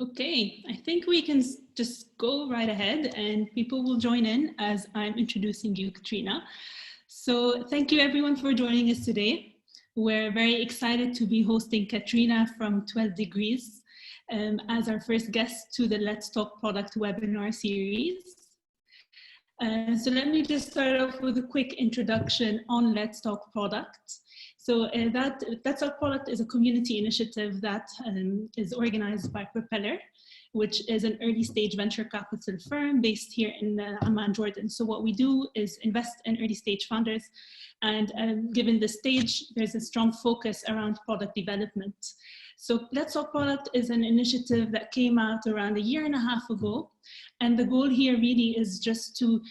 Okay, I think we can just go right ahead and people will join in as I'm introducing you, Katriena. So thank you everyone for joining us today. We're very excited to be hosting Katriena from 12 Degrees as our first guest to the Let's Talk Product webinar series. So let me just start off with a quick introduction on Let's Talk Product. So Let's Talk Product is a community initiative that is organized by Propeller, which is an early stage venture capital firm based here in Amman, Jordan. So what we do is invest in early stage founders, and given the stage, there's a strong focus around product development. So Let's Talk Product is an initiative that came out around 1.5 years ago. And the goal here really is just to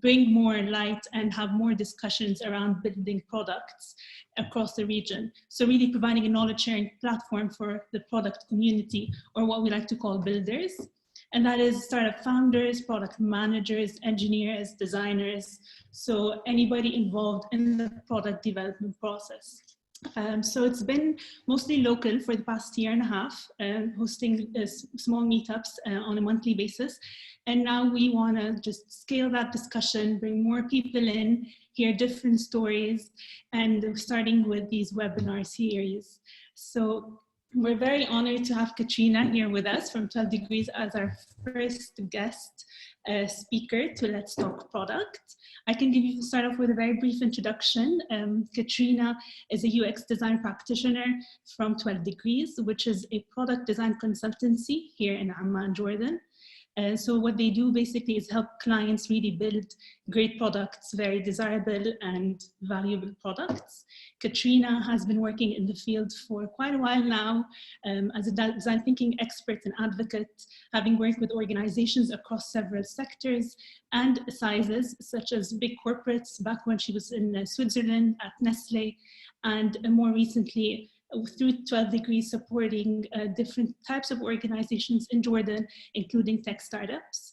bring more light and have more discussions around building products across the region. So really providing a knowledge sharing platform for the product community, or what we like to call builders. And that is startup founders, product managers, engineers, designers. So anybody involved in the product development process. So it's been mostly local for the past 1.5 years, hosting small meetups on a monthly basis. And now we want to just scale that discussion, bring more people in, hear different stories, and starting with these webinar series. So we're very honored to have Katriena here with us from 12 Degrees as our first guest speaker to Let's Talk Product. I can start off with a very brief introduction. Katriena is a UX design practitioner from 12 Degrees, which is a product design consultancy here in Amman, Jordan. So what they do basically is help clients really build great products, very desirable and valuable products. Katriena has been working in the field for quite a while now as a design thinking expert and advocate, having worked with organizations across several sectors and sizes, such as big corporates back when she was in Switzerland at Nestle, and more recently through 12 Degrees supporting different types of organizations in Jordan, including tech startups.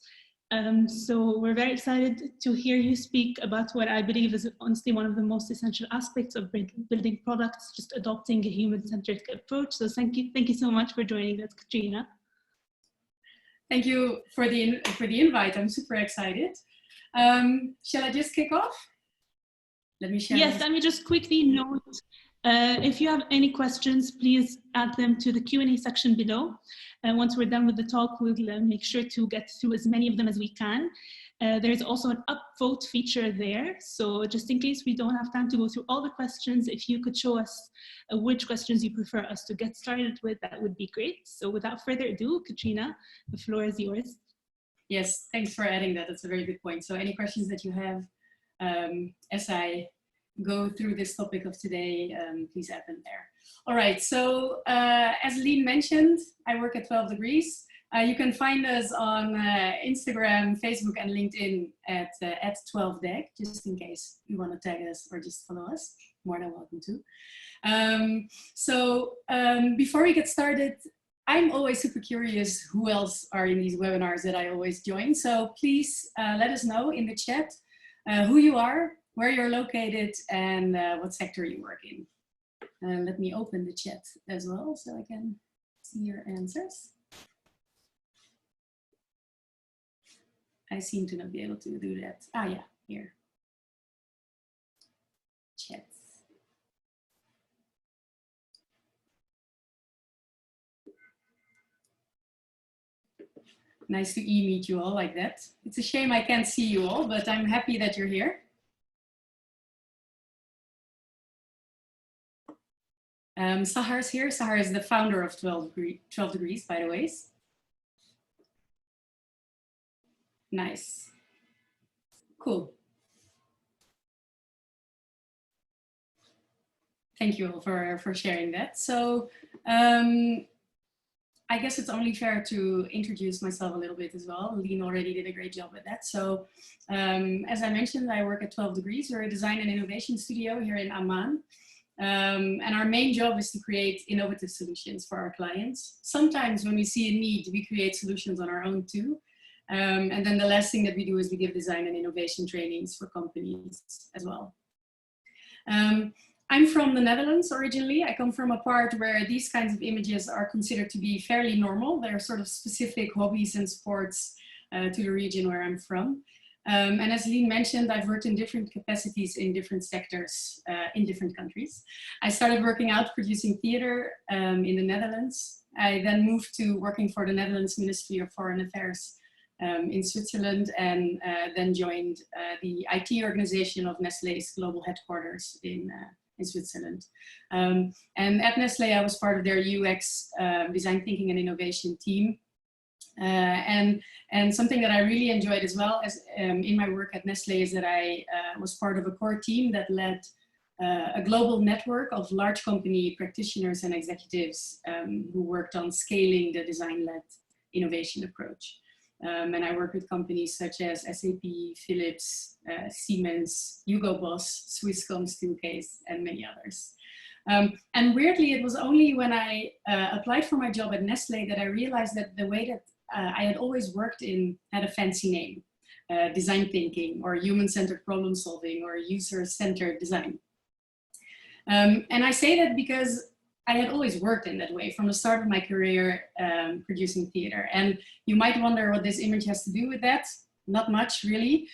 So we're very excited to hear you speak about what I believe is honestly one of the most essential aspects of building products, just adopting a human-centric approach. So thank you so much for joining us, Katriena. Thank you for the invite. I'm super excited. Shall I just kick off? Let me share. Yes, let me just quickly note, if you have any questions, please add them to the Q&A section below. Once we're done with the talk, we'll make sure to get through as many of them as we can. There's also an upvote feature there. So just in case we don't have time to go through all the questions, if you could show us which questions you prefer us to get started with, that would be great. So without further ado, Katriena, the floor is yours. Yes, thanks for adding that. That's a very good point. So any questions that you have as I go through this topic of today, please add them there. All right, so as Lean mentioned, I work at 12 Degrees. You can find us on Instagram, Facebook, and LinkedIn at 12deg, just in case you want to tag us or just follow us. More than welcome to. Before we get started, I'm always super curious who else are in these webinars that I always join. So please let us know in the chat who you are, where you're located, and what sector you work in. Let me open the chat as well so I can see your answers. I seem to not be able to do that. Ah, yeah, here. Chat. Nice to e-meet you all like that. It's a shame I can't see you all, but I'm happy that you're here. Sahar's here. Sahar is the founder of 12 Degrees, by the way. Nice. Cool. Thank you all for sharing that. So I guess it's only fair to introduce myself a little bit as well. Lean already did a great job with that. So as I mentioned, I work at 12 Degrees. We're a design and innovation studio here in Amman. And our main job is to create innovative solutions for our clients. Sometimes when we see a need, we create solutions on our own too. And then the last thing that we do is we give design and innovation trainings for companies as well. I'm from the Netherlands originally. I come from a part where these kinds of images are considered to be fairly normal. They're sort of specific hobbies and sports to the region where I'm from. And as Lien mentioned, I've worked in different capacities in different sectors in different countries. I started working out producing theater in the Netherlands. I then moved to working for the Netherlands Ministry of Foreign Affairs in Switzerland, and then joined the IT organization of Nestlé's global headquarters in Switzerland. And at Nestlé, I was part of their UX design thinking and innovation team. And something that I really enjoyed as well as in my work at Nestlé is that I was part of a core team that led a global network of large company practitioners and executives who worked on scaling the design-led innovation approach. And I work with companies such as SAP, Philips, Siemens, Hugo Boss, Swisscom, Steelcase, and many others. And weirdly, it was only when I applied for my job at Nestlé that I realized that the way that I had always worked in had a fancy name, design thinking, or human-centered problem solving, or user-centered design. And I say that because I had always worked in that way from the start of my career producing theater. And you might wonder what this image has to do with that. Not much, really.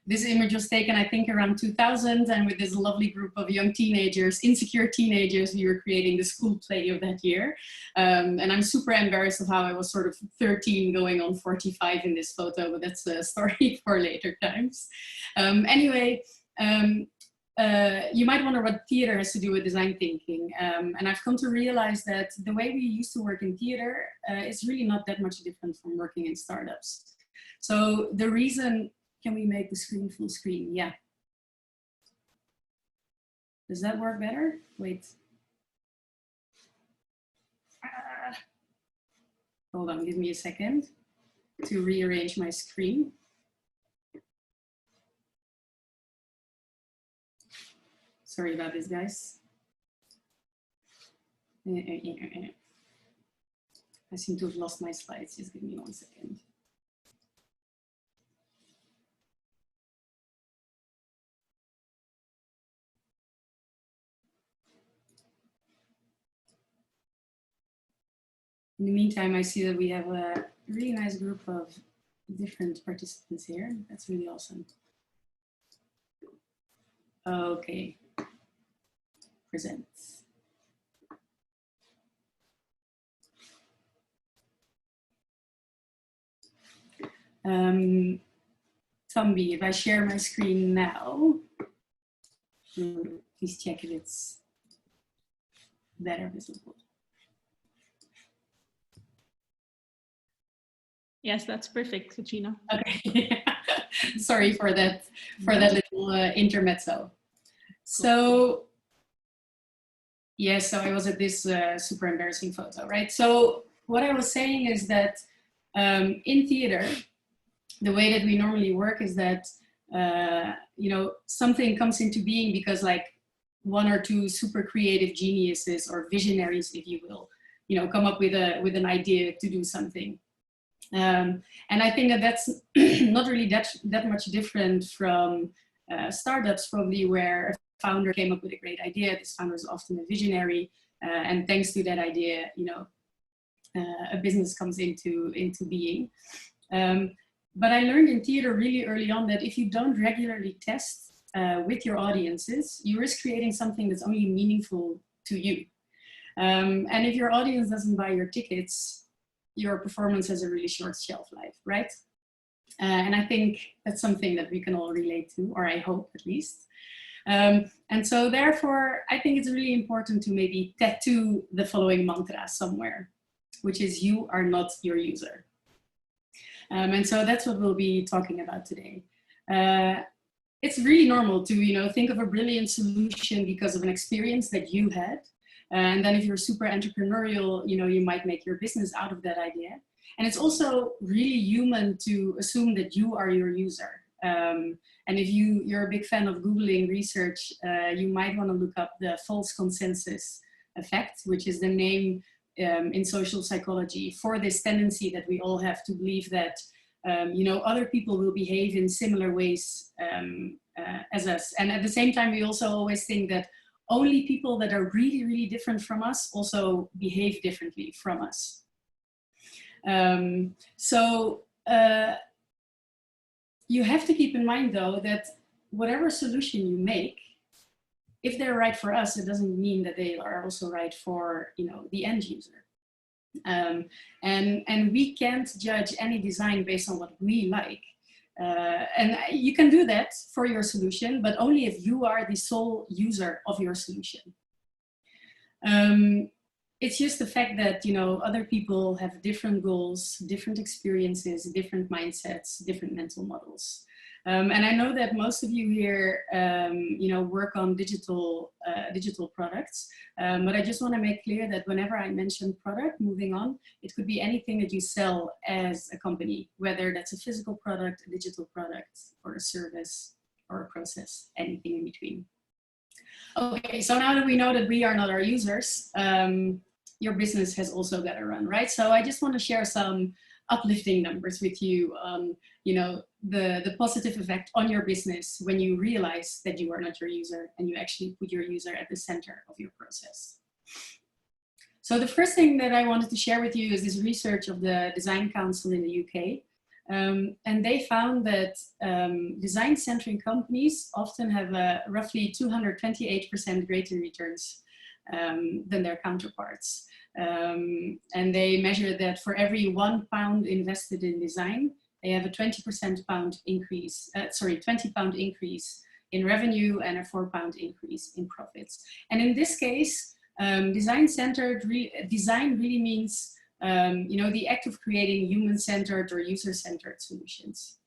This image was taken, I think, around 2000, and with this lovely group of young teenagers, insecure teenagers, we were creating the school play of that year. And I'm super embarrassed of how I was sort of 13 going on 45 in this photo, but that's a story for later times. Anyway, you might wonder what theater has to do with design thinking. And I've come to realize that the way we used to work in theater is really not that much different from working in startups. So the reason, can we make the screen full screen? Yeah. Does that work better? Wait. Hold on, give me a second to rearrange my screen. Sorry about this, guys. I seem to have lost my slides. Just give me 1 second. In the meantime, I see that we have a really nice group of different participants here. That's really awesome. Okay. Present. Tombi, if I share my screen now, please check if it's better visible. Yes, that's perfect, Katriena. Okay. Sorry for that little intermezzo. So, yes, so I was at this super embarrassing photo, right? So what I was saying is that in theater, the way that we normally work is that, you know, something comes into being because like one or two super creative geniuses or visionaries, if you will, you know, come up with an idea to do something. And I think that that's not really that much different from startups, probably, where a founder came up with a great idea. This founder is often a visionary, and thanks to that idea, you know, a business comes into being. But I learned in theater really early on that if you don't regularly test with your audiences, you risk creating something that's only meaningful to you. And if your audience doesn't buy your tickets, your performance has a really short shelf life, right? And I think that's something that we can all relate to, or I hope at least. And so therefore, I think it's really important to maybe tattoo the following mantra somewhere, which is you are not your user. And so that's what we'll be talking about today. It's really normal to, you know, think of a brilliant solution because of an experience that you had. And then if you're super entrepreneurial, you know, you might make your business out of that idea. And it's also really human to assume that you are your user. And if you're a big fan of Googling research, you might want to look up the false consensus effect, which is the name in social psychology for this tendency that we all have to believe that, you know, other people will behave in similar ways as us. And at the same time, we also always think that only people that are really, really different from us also behave differently from us. You have to keep in mind, though, that whatever solution you make, if they're right for us, it doesn't mean that they are also right for, you know, the end user. And we can't judge any design based on what we like. And you can do that for your solution, but only if you are the sole user of your solution. It's just the fact that, you know, other people have different goals, different experiences, different mindsets, different mental models. And I know that most of you here, you know, work on digital products. But I just want to make clear that whenever I mention product, moving on, it could be anything that you sell as a company, whether that's a physical product, a digital product, or a service, or a process, anything in between. Okay, so now that we know that we are not our users, your business has also got to run, right? So I just want to share some uplifting numbers with you on, you know, the positive effect on your business when you realize that you are not your user and you actually put your user at the center of your process. So the first thing that I wanted to share with you is this research of the Design Council in the UK. And they found that design-centric companies often have a roughly 228% greater returns than their counterparts. And they measure that for every £1 invested in design, they have a 20 pound increase increase in revenue and a £4 increase in profits. And in this case, design-centered design really means you know, the act of creating human-centered or user-centered solutions.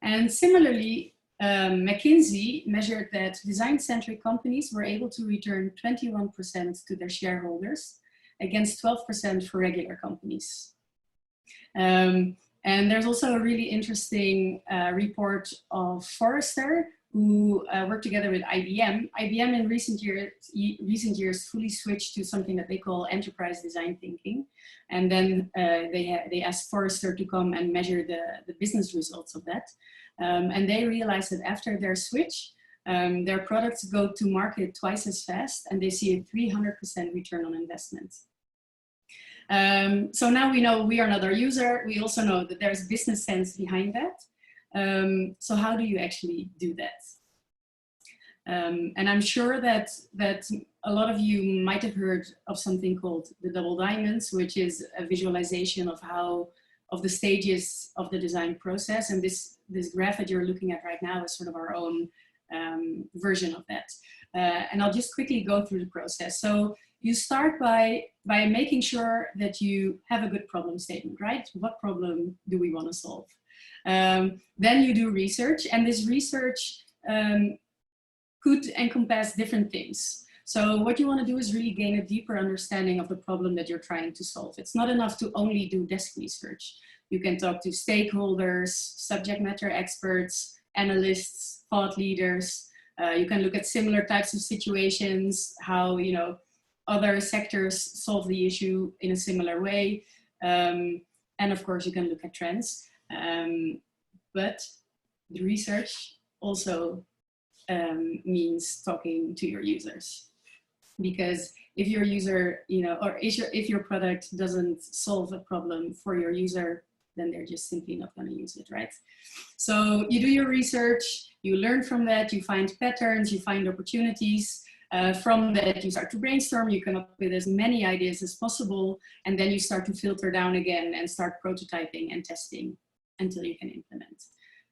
And similarly, McKinsey measured that design-centric companies were able to return 21% to their shareholders against 12% for regular companies. And there's also a really interesting report of Forrester, who worked together with IBM. IBM in recent years fully switched to something that they call enterprise design thinking. And then they asked Forrester to come and measure the business results of that. And they realized that after their switch, their products go to market twice as fast, and they see a 300% return on investment. So now we know we are not our user. We also know that there's business sense behind that. So how do you actually do that? And I'm sure that a lot of you might have heard of something called the double diamonds, which is a visualization of the stages of the design process. And this graph that you're looking at right now is sort of our own version of that. And I'll just quickly go through the process. So you start by making sure that you have a good problem statement, right? What problem do we want to solve? Then you do research, and this research could encompass different things. So what you want to do is really gain a deeper understanding of the problem that you're trying to solve. It's not enough to only do desk research. You can talk to stakeholders, subject matter experts, analysts, thought leaders. You can look at similar types of situations, how, you know, other sectors solve the issue in a similar way. And of course, you can look at trends. But the research also means talking to your users, because if your user, you know, or if your product doesn't solve a problem for your user, then they're just simply not going to use it, right? So you do your research, you learn from that, you find patterns, you find opportunities. From that, you start to brainstorm, you come up with as many ideas as possible, and then you start to filter down again and start prototyping and testing until you can implement.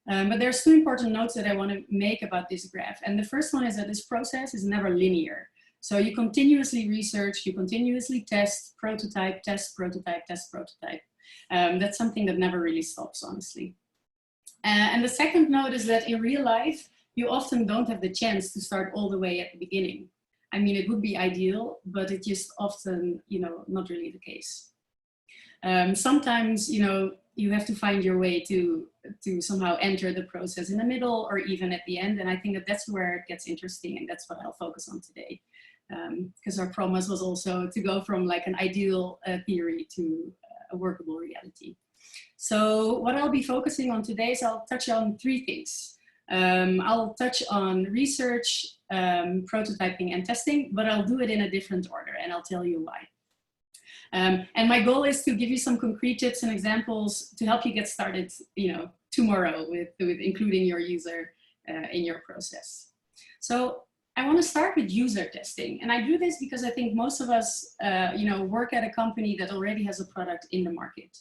But there's two important notes that I want to make about this graph. And the first one is that this process is never linear. So you continuously research, you continuously test, prototype, test, prototype, test, prototype. That's something that never really stops, honestly. And the second note is that in real life, you often don't have the chance to start all the way at the beginning. I mean, it would be ideal, but it's just often, you know, not really the case. Sometimes, you know, you have to find your way to somehow enter the process in the middle or even at the end. And I think that that's where it gets interesting, and that's what I'll focus on today. Because our promise was also to go from like an ideal theory to a workable reality. So what I'll be focusing on today is I'll touch on three things. I'll touch on research, prototyping and testing, but I'll do it in a different order and I'll tell you why. And my goal is to give you some concrete tips and examples to help you get started, tomorrow with including your user in your process. So I want to start with user testing. And I do this because I think most of us, work at a company that already has a product in the market.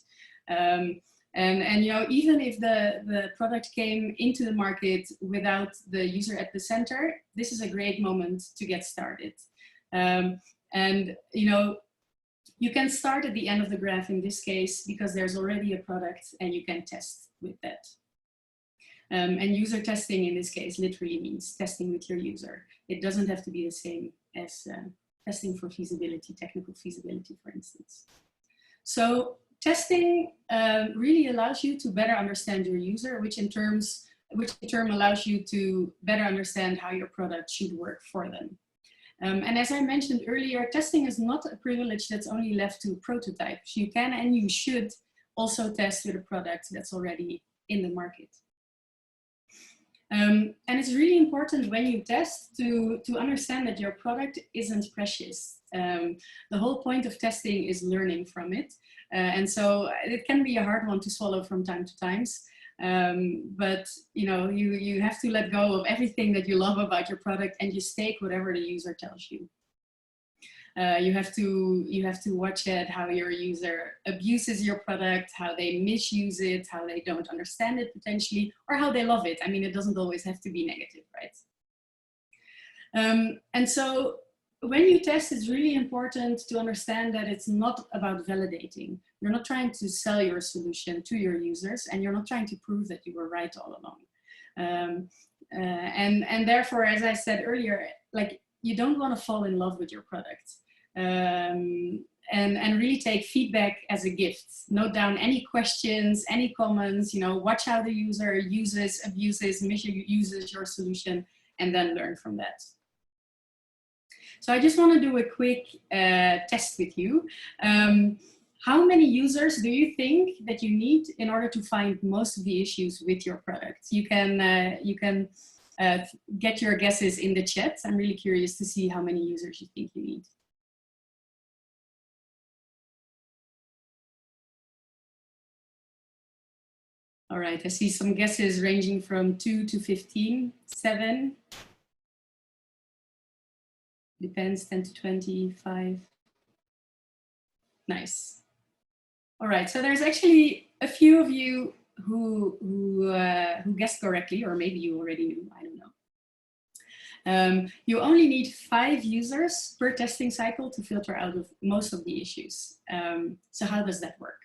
And even if the product came into the market without the user at the center, this is a great moment to get started. You can start at the end of the graph in this case because there's already a product and you can test with that. And user testing in this case literally means testing with your user. It doesn't have to be the same as testing for feasibility, technical feasibility, for instance. So testing really allows you to better understand your user, which in turn allows you to better understand how your product should work for them. And as I mentioned earlier, testing is not a privilege that's only left to prototypes. You can and you should also test with a product that's already in the market. And it's really important when you test to understand that your product isn't precious. The whole point of testing is learning from it. And so it can be a hard one to swallow from time to time. But you have to let go of everything that you love about your product and just take whatever the user tells you. You have to watch it, how your user abuses your product, how they misuse it, how they don't understand it potentially, or how they love it. I mean, it doesn't always have to be negative, right? And so when you test, it's really important to understand that it's not about validating. You're not trying to sell your solution to your users, and you're not trying to prove that you were right all along. And therefore, as I said earlier, like, you don't want to fall in love with your product. And really take feedback as a gift. Note down any questions, any comments, watch how the user uses, abuses, misuses your solution, and then learn from that. So I just want to do a quick test with you. How many users do you think that you need in order to find most of the issues with your product? You can get your guesses in the chat. I'm really curious to see how many users you think you need. All right, I see some guesses ranging from 2 to 15, 7. Depends, 10 to 25. Nice. All right, so there's actually a few of you who guessed correctly, or maybe you already knew, I don't know. You only need 5 users per testing cycle to filter out of most of the issues. So how does that work?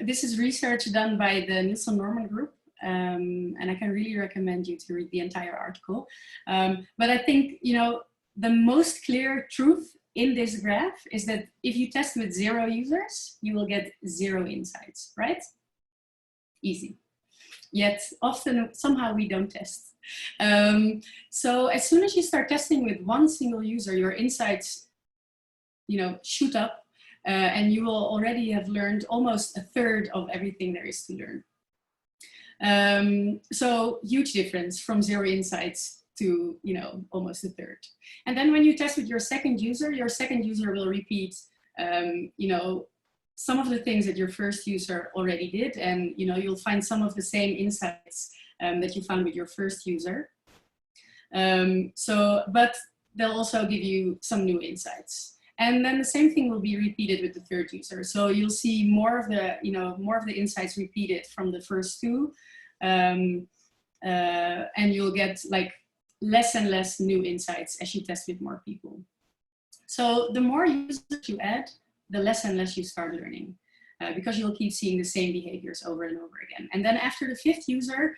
This is research done by the Nielsen Norman Group, and I can really recommend you to read the entire article. But I think, the most clear truth in this graph is that if you test with 0 users, you will get 0 insights, right? Easy. Yet often, somehow we don't test. So as soon as you start testing with 1 single user, your insights, shoot up. And you will already have learned almost 1/3 of everything there is to learn. So huge difference from 0 insights to almost 1/3. And then when you test with your second user will repeat some of the things that your first user already did, and you'll find some of the same insights that you found with your first user. But they'll also give you some new insights. And then the same thing will be repeated with the third user. So you'll see more of the insights repeated from the first 2, and you'll get like less and less new insights as you test with more people. So the more users you add, the less and less you start learning, because you'll keep seeing the same behaviors over and over again. And then after the 5th user,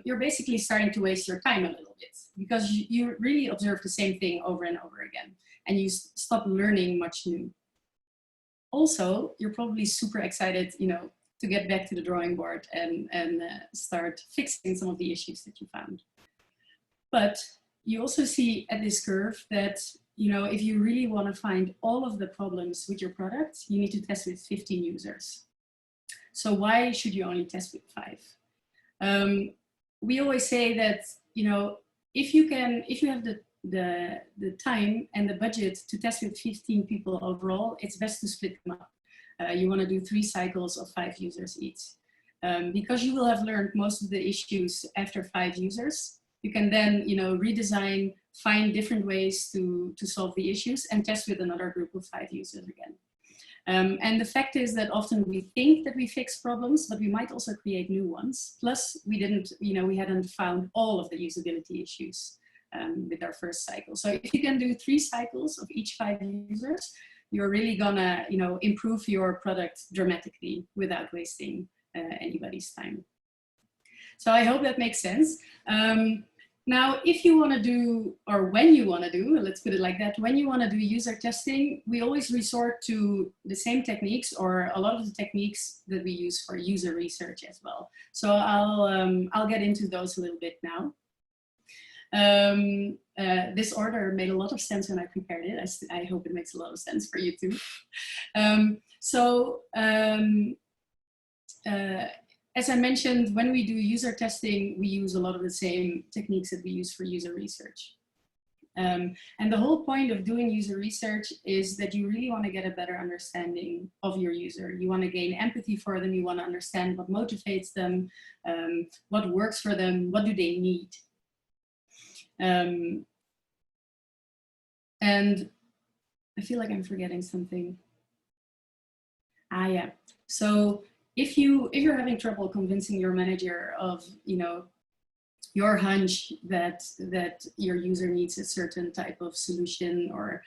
you're basically starting to waste your time a little bit, because you really observe the same thing over and over again, and you stop learning much new. Also, you're probably super excited, to get back to the drawing board and start fixing some of the issues that you found. But you also see at this curve that, if you really want to find all of the problems with your product, you need to test with 15 users. So why should you only test with 5? we always say that, you know, if you have the time and the budget to test with 15 people overall, it's best to split them up. You want to do 3 cycles of 5 users each. Because you will have learned most of the issues after 5 users, you can then, you know, redesign, find different ways to solve the issues and test with another group of 5 users again. And the fact is that often we think that we fix problems, but we might also create new ones. Plus we didn't, you know, we hadn't found all of the usability issues with our first cycle. So if you can do 3 cycles of each 5 users, you're really gonna, you know, improve your product dramatically without wasting anybody's time. So I hope that makes sense. Now, if you want to do, or when you want to do, let's put it like that, when you want to do user testing, we always resort to the same techniques or a lot of the techniques that we use for user research as well. So I'll get into those a little bit now. This order made a lot of sense when I prepared it. I hope it makes a lot of sense for you too. As I mentioned, when we do user testing, we use a lot of the same techniques that we use for user research. And the whole point of doing user research is that you really want to get a better understanding of your user. You want to gain empathy for them. You want to understand what motivates them, what works for them, what do they need. And I feel like I'm forgetting something. Ah, yeah. So if you're having trouble convincing your manager of, you know, your hunch that your user needs a certain type of solution or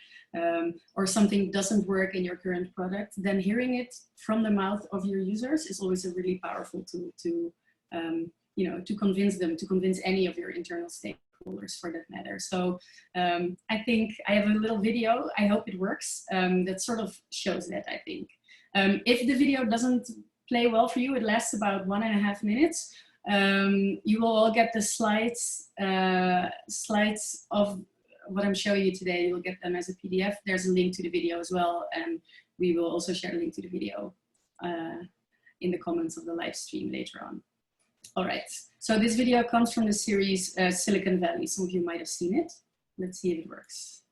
something doesn't work in your current product, then hearing it from the mouth of your users is always a really powerful tool to you know, to convince them, to convince any of your internal stakeholders for that matter. So I think I have a little video, I hope it works, that sort of shows that, I think. If the video doesn't play well for you, it lasts about 1.5 minutes. You will all get the slides of what I'm showing you today. You'll get them as a PDF. There's a link to the video as well, and we will also share a link to the video in the comments of the live stream later on. All right, so this video comes from the series Silicon Valley. Some of you might have seen it. Let's see if it works.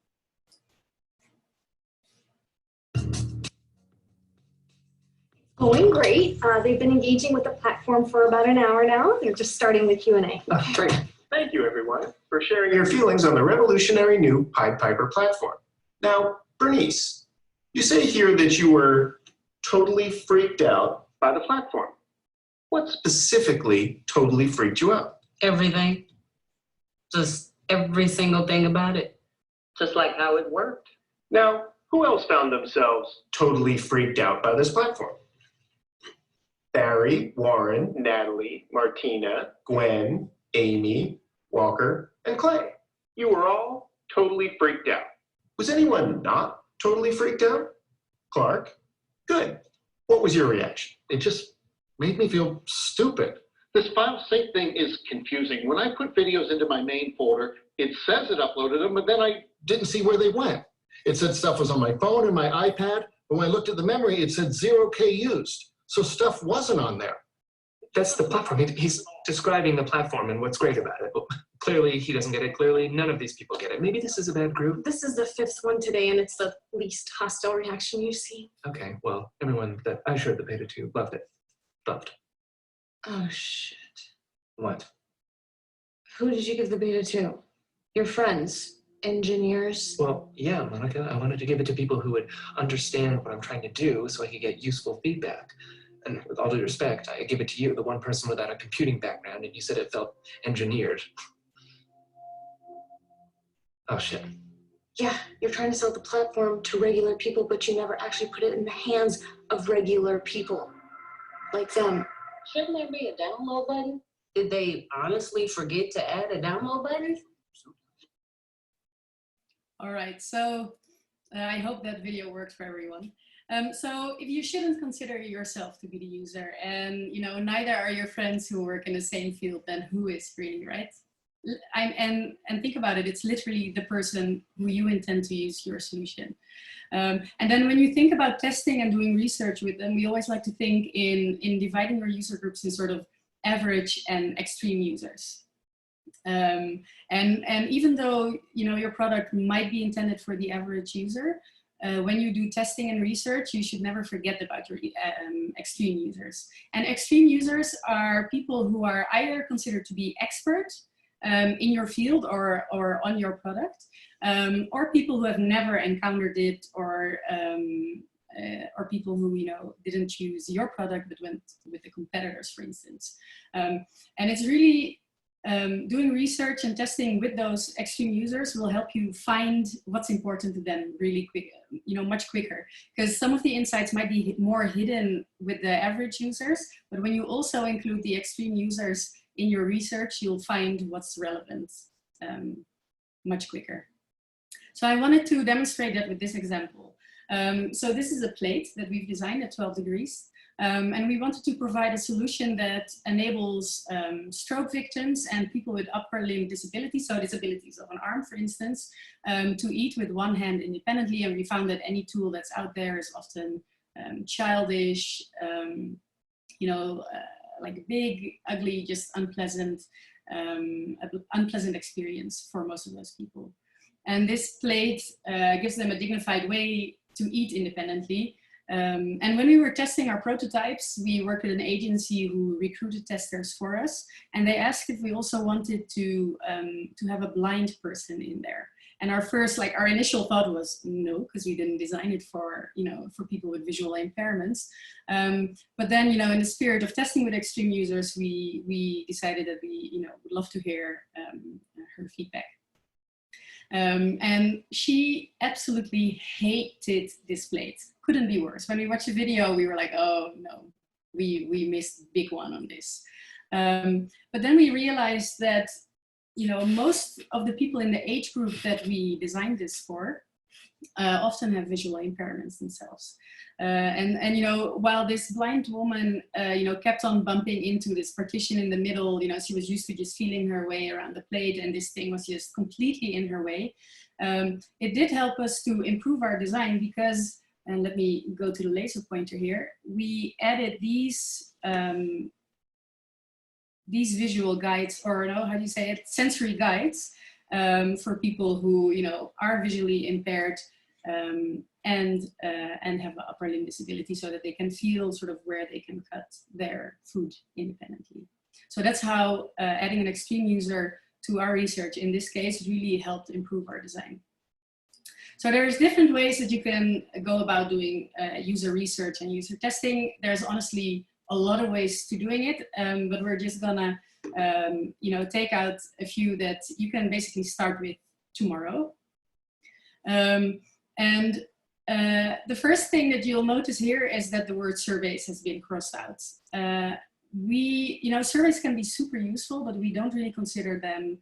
Going great. They've been engaging with the platform for about an hour now. They're just starting the Q&A. Great. Thank you, everyone, for sharing your feelings on the revolutionary new Pied Piper platform. Now, Bernice, you say here that you were totally freaked out by the platform. What specifically totally freaked you out? Everything. Just every single thing about it. Just like how it worked. Now, who else found themselves totally freaked out by this platform? Barry, Warren, Natalie, Martina, Gwen, Amy, Walker, and Clay. You were all totally freaked out. Was anyone not totally freaked out? Clark? Good. What was your reaction? It just made me feel stupid. This file sync thing is confusing. When I put videos into my main folder, it says it uploaded them, but then I didn't see where they went. It said stuff was on my phone and my iPad, but when I looked at the memory, it said 0K used. So stuff wasn't on there. That's the platform. He's describing the platform and what's great about it. But clearly, he doesn't get it. Clearly, none of these people get it. Maybe this is a bad group. This is the 5th one today, and it's the least hostile reaction you've seen. Okay, well, everyone that I showed the beta to loved it. Loved. Oh, shit. What? Who did you give the beta to? Your friends? Engineers? Well, yeah, Monica. I wanted to give it to people who would understand what I'm trying to do so I could get useful feedback. And with all due respect, I give it to you, the one person without a computing background, and you said it felt engineered. Oh, shit. Yeah, you're trying to sell the platform to regular people, but you never actually put it in the hands of regular people. Like them. Shouldn't there be a download button? Did they honestly forget to add a download button? All right, so I hope that video works for everyone. So if you shouldn't consider yourself to be the user, and you know neither are your friends who work in the same field, then who is really, right? And think about it, it's literally the person who you intend to use your solution. And then when you think about testing and doing research with them, we always like to think in dividing your user groups in sort of average and extreme users. And even though your product might be intended for the average user, when you do testing and research, you should never forget about your extreme users. And extreme users are people who are either considered to be expert in your field or on your product, or people who have never encountered it, or people who didn't choose your product but went with the competitors, for instance. And it's really doing research and testing with those extreme users will help you find what's important to them really quick, much quicker, because some of the insights might be more hidden with the average users, but when you also include the extreme users in your research, you'll find what's relevant much quicker. So I wanted to demonstrate that with this example. So this is a plate that we've designed at 12 degrees. And we wanted to provide a solution that enables stroke victims and people with upper limb disabilities, so disabilities of an arm, for instance, to eat with one hand independently. And we found that any tool that's out there is often childish, like big, ugly, just unpleasant experience for most of those people. And this plate gives them a dignified way to eat independently. And when we were testing our prototypes, we worked with an agency who recruited testers for us, and they asked if we also wanted to have a blind person in there. And our initial thought was no, because we didn't design it for people with visual impairments. But then in the spirit of testing with extreme users, we decided that we would love to hear her feedback. And she absolutely hated this plate. Couldn't be worse. When we watched the video, we were like, oh no, we missed a big one on this. But then we realized that, most of the people in the age group that we designed this for often have visual impairments themselves. And while this blind woman, kept on bumping into this partition in the middle, she was used to just feeling her way around the plate, and this thing was just completely in her way. It did help us to improve our design because, and let me go to the laser pointer here, we added these visual guides, or no, how do you say it? Sensory guides for people who, are visually impaired and have an upper limb disability, so that they can feel sort of where they can cut their food independently. So that's how adding an extreme user to our research in this case really helped improve our design. So there's different ways that you can go about doing user research and user testing. There's honestly a lot of ways to doing it, but we're just gonna take out a few that you can basically start with tomorrow. And the first thing that you'll notice here is that the word surveys has been crossed out. Surveys can be super useful, but we don't really consider them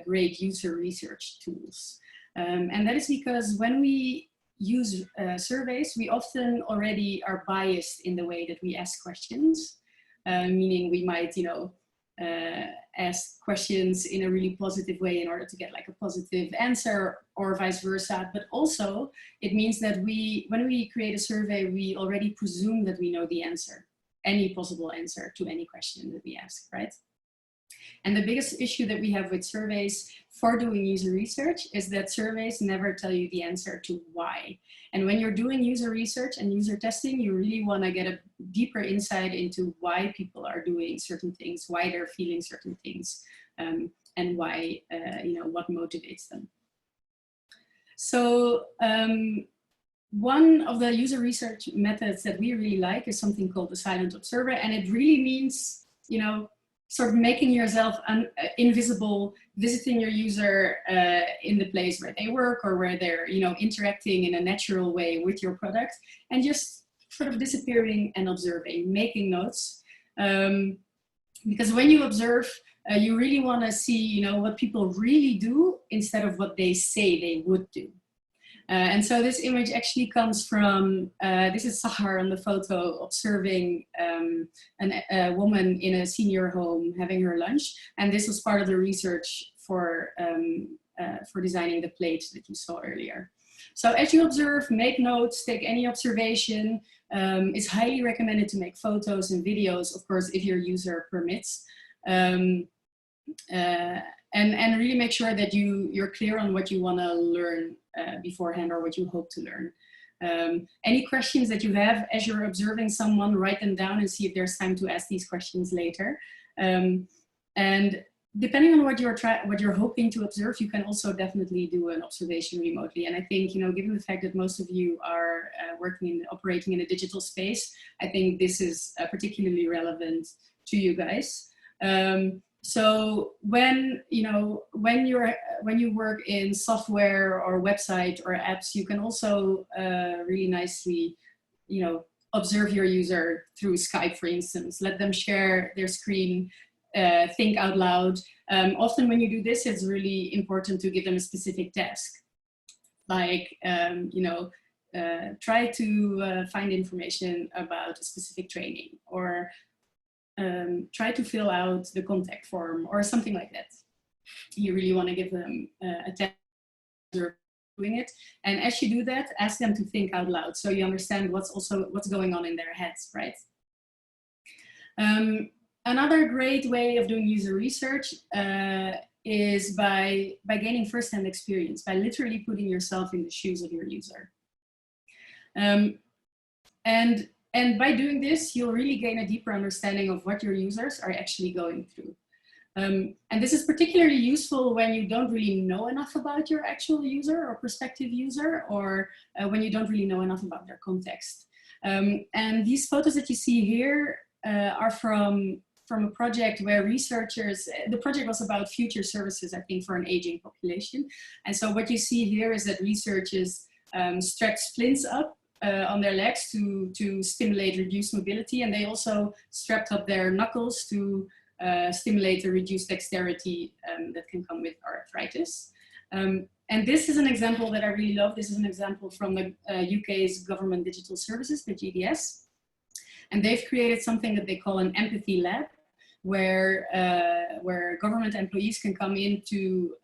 great user research tools. And that is because when we use surveys, we often already are biased in the way that we ask questions, meaning we might, ask questions in a really positive way in order to get like a positive answer, or vice versa. But also it means that when we create a survey, we already presume that we know the answer, any possible answer to any question that we ask, right? And the biggest issue that we have with surveys for doing user research is that surveys never tell you the answer to why. And when you're doing user research and user testing, you really want to get a deeper insight into why people are doing certain things, why they're feeling certain things, and why, what motivates them. So one of the user research methods that we really like is something called the silent observer. And it really means, sort of making yourself invisible, visiting your user in the place where they work or where they're, interacting in a natural way with your product, and just sort of disappearing and observing, making notes. Because when you observe, you really want to see, what people really do instead of what they say they would do. And so this image actually comes from, this is Sahar on the photo observing a woman in a senior home having her lunch. And this was part of the research for designing the plate that you saw earlier. So as you observe, make notes, take any observation. It's highly recommended to make photos and videos, of course, if your user permits. And really make sure that you're clear on what you want to learn beforehand, or what you hope to learn. Any questions that you have as you're observing someone, write them down and see if there's time to ask these questions later. And depending on what you're hoping to observe, you can also definitely do an observation remotely. And I think, you know, given the fact that most of you are operating in a digital space, I think this is particularly relevant to you guys. So when you work in software or website or apps, you can also really nicely, you know, observe your user through Skype, for instance. Let them share their screen, think out loud. Often when you do this, it's really important to give them a specific task, like try to find information about a specific training, or try to fill out the contact form or something like that. You really want to give them a task doing it. And as you do that, ask them to think out loud, so you understand what's going on in their heads, right? Another great way of doing user research is by gaining first-hand experience, by literally putting yourself in the shoes of your user. And by doing this, you'll really gain a deeper understanding of what your users are actually going through. And this is particularly useful when you don't really know enough about your actual user or prospective user, or when you don't really know enough about their context. And these photos that you see here are from a project where researchers, the project was about future services, I think, for an aging population. And so what you see here is that researchers stretch splints up on their legs to stimulate reduced mobility, and they also strapped up their knuckles to stimulate the reduced dexterity that can come with arthritis. And this is an example that I really love. This is an example from the UK's Government Digital Services, the GDS. And they've created something that they call an empathy lab, where government employees can come in to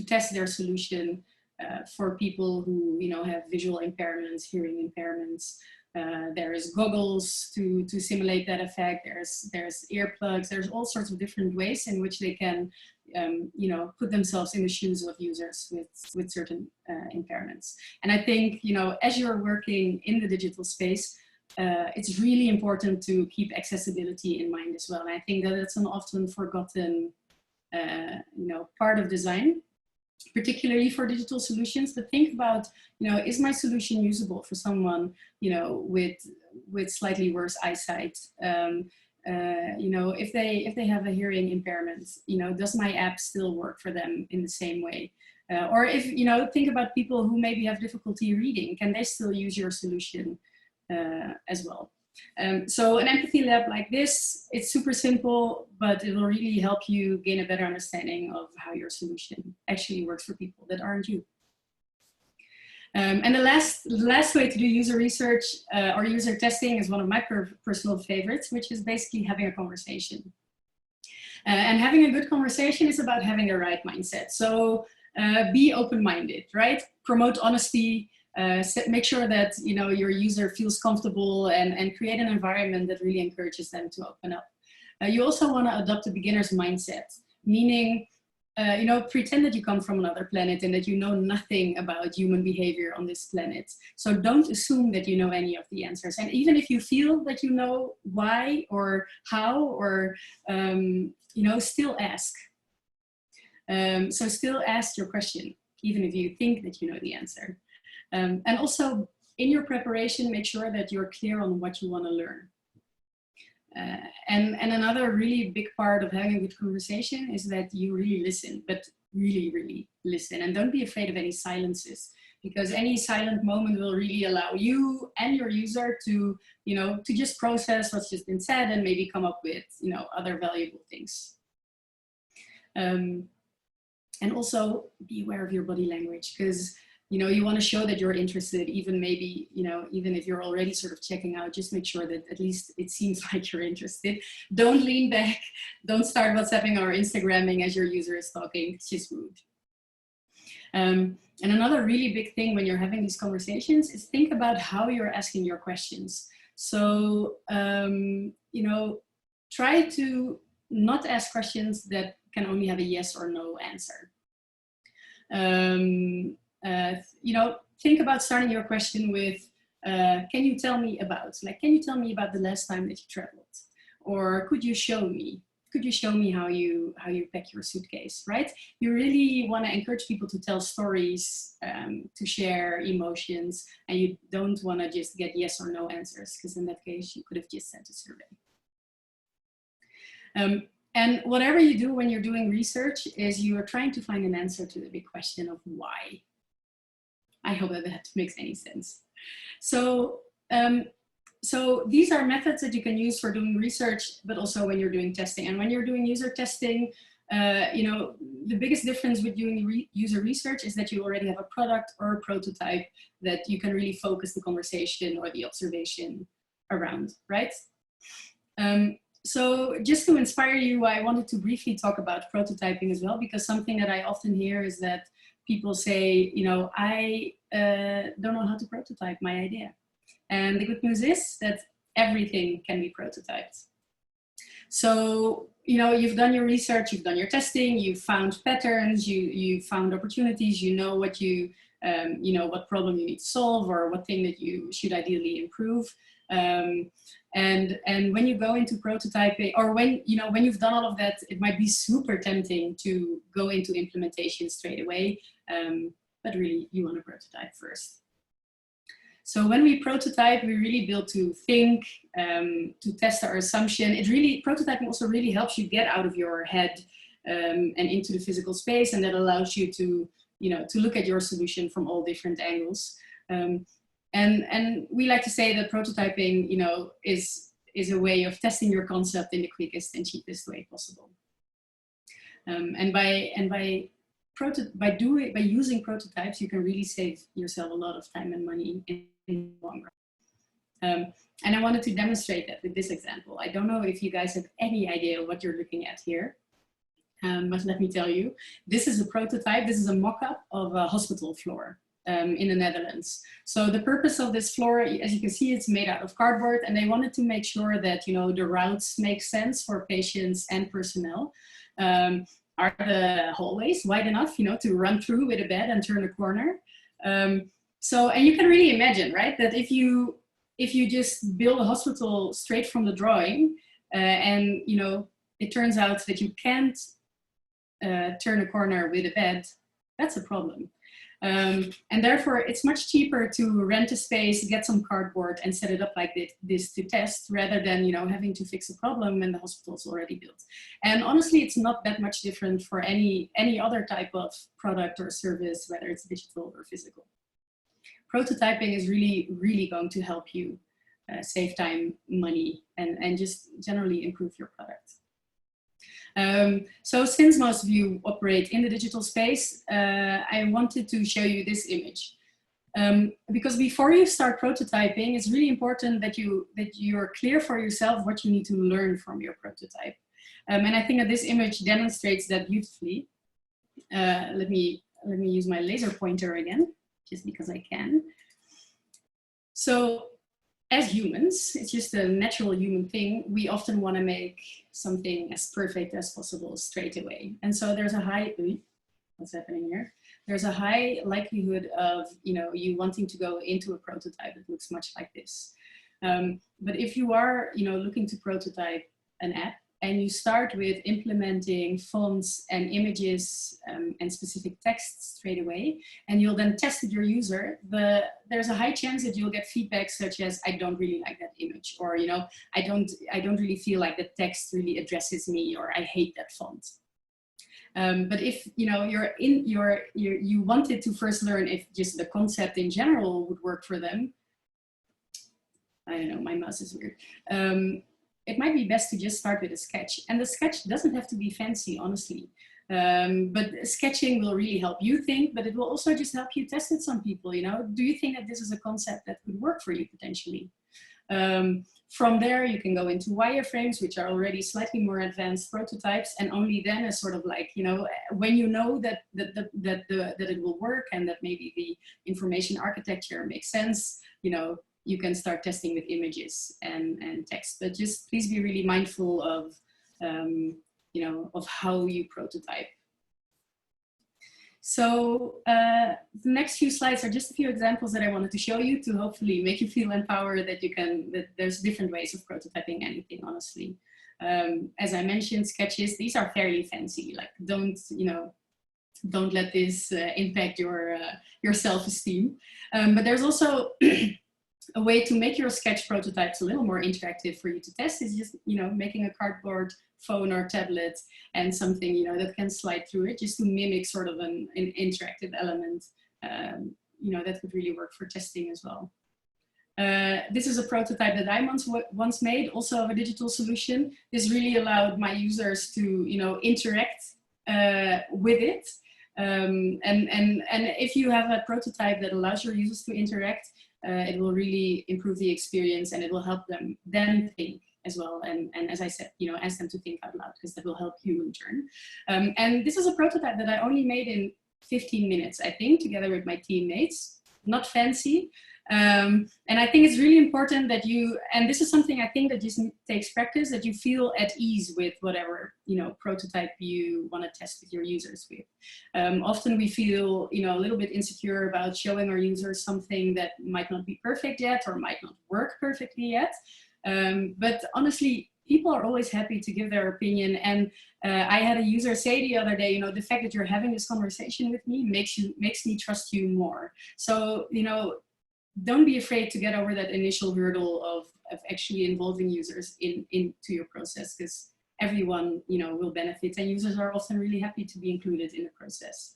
test their solution for people who, you know, have visual impairments, hearing impairments. There's goggles to simulate that effect. There's earplugs. There's all sorts of different ways in which they can, you know, put themselves in the shoes of users with certain impairments. And I think, you know, as you're working in the digital space, it's really important to keep accessibility in mind as well. And I think that it's an often forgotten, you know, part of design, particularly for digital solutions. But think about, you know, is my solution usable for someone, you know, with slightly worse eyesight? You know, if they have a hearing impairment, you know, does my app still work for them in the same way? Or if, you know, think about people who maybe have difficulty reading, can they still use your solution as well? So an empathy lab like this, it's super simple, but it will really help you gain a better understanding of how your solution actually works for people that aren't you. And the last way to do user research or user testing is one of my personal favorites, which is basically having a conversation. And having a good conversation is about having the right mindset. So be open-minded, right? Promote honesty. Make sure that, you know, your user feels comfortable, and create an environment that really encourages them to open up. You also want to adopt a beginner's mindset, meaning, you know, pretend that you come from another planet and that you know nothing about human behavior on this planet. So don't assume that you know any of the answers. And even if you feel that you know why or how, or, you know, still ask. So still ask your question, even if you think that you know the answer. And also in your preparation, make sure that you're clear on what you want to learn. And another really big part of having a good conversation is that you really listen, but really, really listen. And don't be afraid of any silences, because any silent moment will really allow you and your user to, you know, to just process what's just been said and maybe come up with, you know, other valuable things. And also be aware of your body language, because, you know, you want to show that you're interested, even maybe, you know, even if you're already sort of checking out, just make sure that at least it seems like you're interested. Don't lean back. Don't start WhatsApping or Instagramming as your user is talking. It's just rude. And And another really big thing when you're having these conversations is think about how you're asking your questions. So, you know, try to not ask questions that can only have a yes or no answer. You know, think about starting your question with, can you tell me about, like, can you tell me about the last time that you traveled? Or could you show me? Could you show me how you pack your suitcase, right? You really want to encourage people to tell stories, to share emotions, and you don't want to just get yes or no answers, because in that case, you could have just sent a survey. And whatever you do when you're doing research is you are trying to find an answer to the big question of why. I hope that makes any sense. So, so these are methods that you can use for doing research, but also when you're doing testing. And when you're doing user testing, you know, the biggest difference with doing user research is that you already have a product or a prototype that you can really focus the conversation or the observation around, right? So just to inspire you, I wanted to briefly talk about prototyping as well, because something that I often hear is that people say, you know, I don't know how to prototype my idea. And the good news is that everything can be prototyped. So, you know, you've done your research, you've done your testing, you've found patterns, you found opportunities, you know what you know, what problem you need to solve or what thing that you should ideally improve. And when you go into prototyping, or when, you know, when you've done all of that, it might be super tempting to go into implementation straight away. But really, you want to prototype first. So when we prototype, we really build to think, to test our assumption. It really, prototyping also really helps you get out of your head and into the physical space, and that allows you to, you know, to look at your solution from all different angles. And we like to say that prototyping, you know, is a way of testing your concept in the quickest and cheapest way possible. And by using prototypes, you can really save yourself a lot of time and money in the long run. And I wanted to demonstrate that with this example. I don't know if you guys have any idea what you're looking at here, but let me tell you, this is a prototype. This is a mock-up of a hospital floor in the Netherlands. So the purpose of this floor, as you can see, it's made out of cardboard, and they wanted to make sure that, you know, the routes make sense for patients and personnel. Are the hallways wide enough, you know, to run through with a bed and turn a corner? So, and you can really imagine, right, that if you just build a hospital straight from the drawing, and, you know, it turns out that you can't turn a corner with a bed, that's a problem. And therefore, it's much cheaper to rent a space, get some cardboard, and set it up like this to test, rather than, you know, having to fix a problem when the hospital's already built. And honestly, it's not that much different for any other type of product or service, whether it's digital or physical. Prototyping is really, really going to help you save time, money, and just generally improve your product. So since most of you operate in the digital space, I wanted to show you this image. Because before you start prototyping, it's really important that you're clear for yourself what you need to learn from your prototype. And I think that this image demonstrates that beautifully. Let me use my laser pointer again, just because I can. So as humans, it's just a natural human thing. We often want to make something as perfect as possible straight away. And so there's a high, what's happening here? There's a high likelihood of, you know, you wanting to go into a prototype that looks much like this. But if you are, you know, looking to prototype an app, and you start with implementing fonts and images and specific text straight away, and you'll then test with your user, there's a high chance that you'll get feedback such as, I don't really like that image, or, you know, I don't really feel like the text really addresses me, or I hate that font. But if, you know, you wanted to first learn if just the concept in general would work for them, I don't know, my mouse is weird. It might be best to just start with a sketch. And the sketch doesn't have to be fancy, honestly. But sketching will really help you think, but it will also just help you test with some people, you know. Do you think that this is a concept that could work for you potentially? From there, you can go into wireframes, which are already slightly more advanced prototypes, and only then is sort of like, you know, when you know that it will work and that maybe the information architecture makes sense, you know, you can start testing with images and text. But just please be really mindful of, you know, of how you prototype. So the next few slides are just a few examples that I wanted to show you to hopefully make you feel empowered that you can, that there's different ways of prototyping anything, honestly. As I mentioned, sketches, these are fairly fancy, like don't, you know, don't let this impact your self-esteem. But there's also a way to make your sketch prototypes a little more interactive for you to test is just, you know, making a cardboard phone or tablet and something, you know, that can slide through it just to mimic sort of an interactive element, you know, that would really work for testing as well. This is a prototype that I once made, also of a digital solution. This really allowed my users to, you know, interact with it. And if you have a prototype that allows your users to interact, it will really improve the experience and it will help them then think as well. And as I said, you know, ask them to think out loud because that will help you in turn. And this is a prototype that I only made in 15 minutes, I think, together with my teammates. Not fancy. And I think it's really important that you, and this is something I think that just takes practice, that you feel at ease with whatever, you know, prototype you want to test with your users with. Often we feel, you know, a little bit insecure about showing our users something that might not be perfect yet or might not work perfectly yet. But honestly, people are always happy to give their opinion. And I had a user say the other day, you know, the fact that you're having this conversation with me makes me trust you more. So, you know, don't be afraid to get over that initial hurdle of actually involving users into your process, because everyone, you know, will benefit and users are often really happy to be included in the process.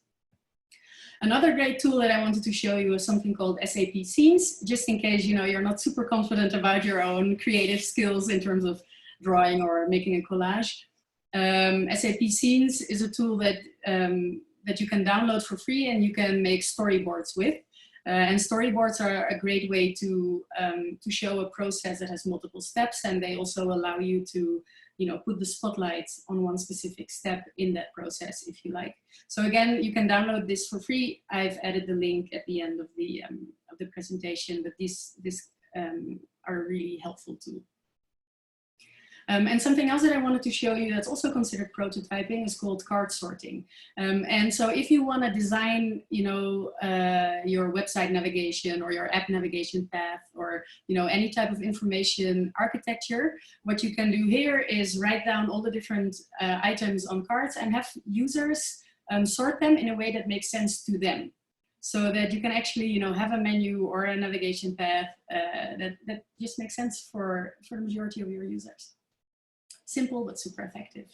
Another great tool that I wanted to show you is something called SAP Scenes, just in case, you know, you're not super confident about your own creative skills in terms of drawing or making a collage. SAP Scenes is a tool that, that you can download for free and you can make storyboards with. And storyboards are a great way to show a process that has multiple steps, and they also allow you to, you know, put the spotlight on one specific step in that process if you like. So again, you can download this for free. I've added the link at the end of the presentation, but these are a really helpful tool. And something else that I wanted to show you that's also considered prototyping is called card sorting. And so if you want to design, you know, your website navigation or your app navigation path or, you know, any type of information architecture, what you can do here is write down all the different items on cards and have users sort them in a way that makes sense to them. So that you can actually, you know, have a menu or a navigation path that just makes sense for the majority of your users. Simple, but super effective.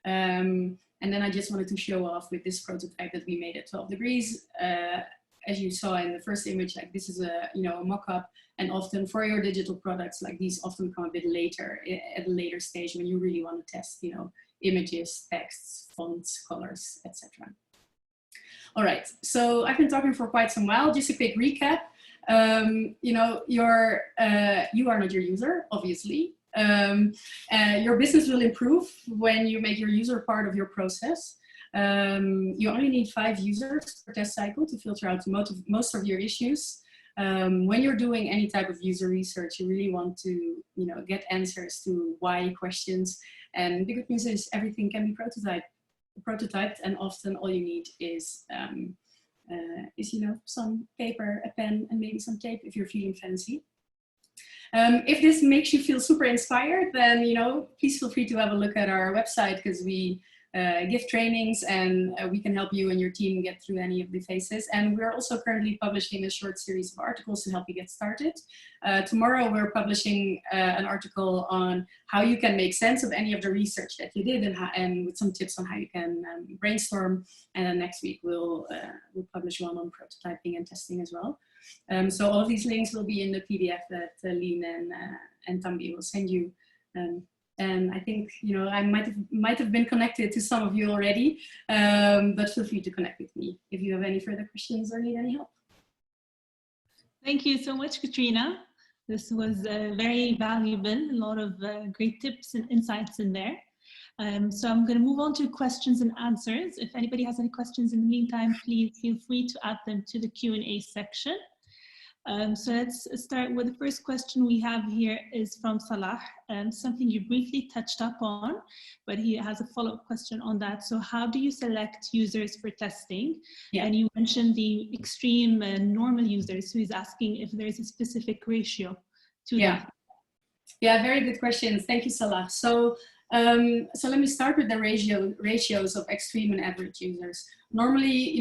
And then I just wanted to show off with this prototype that we made at 12 degrees. As you saw in the first image, like this is a, you know, a mock-up, and often for your digital products, like these often come a bit later, at a later stage when you really want to test, you know, images, texts, fonts, colors, etc. All right, so I've been talking for quite some while. Just a quick recap. You know, you are not your user, obviously. Your business will improve when you make your user part of your process. You only need 5 users per test cycle to filter out most of your issues. When you're doing any type of user research, you really want to, you know, get answers to why questions. And the good news is everything can be prototyped, and often all you need is you know, some paper, a pen, and maybe some tape if you're feeling fancy. If this makes you feel super inspired, then, you know, please feel free to have a look at our website, because we give trainings and we can help you and your team get through any of the phases. And we're also currently publishing a short series of articles to help you get started. Tomorrow we're publishing an article on how you can make sense of any of the research that you did, and with some tips on how you can brainstorm. And then next week we'll publish one on prototyping and testing as well. So all of these links will be in the PDF that Lien and Tambi will send you. And I think, you know, I might have been connected to some of you already, but feel free to connect with me if you have any further questions or need any help. Thank you so much, Katriena. This was very valuable, a lot of great tips and insights in there. So I'm going to move on to questions and answers. If anybody has any questions in the meantime, please feel free to add them to the Q&A section. So let's start with the first question we have here is from Salah, something you briefly touched up on, but he has a follow-up question on that. So how do you select users for testing? Yeah. And you mentioned the extreme normal users, who is asking if there is a specific ratio to that. Yeah, very good questions. Thank you, Salah. So let me start with the ratios of extreme and average users. Normally,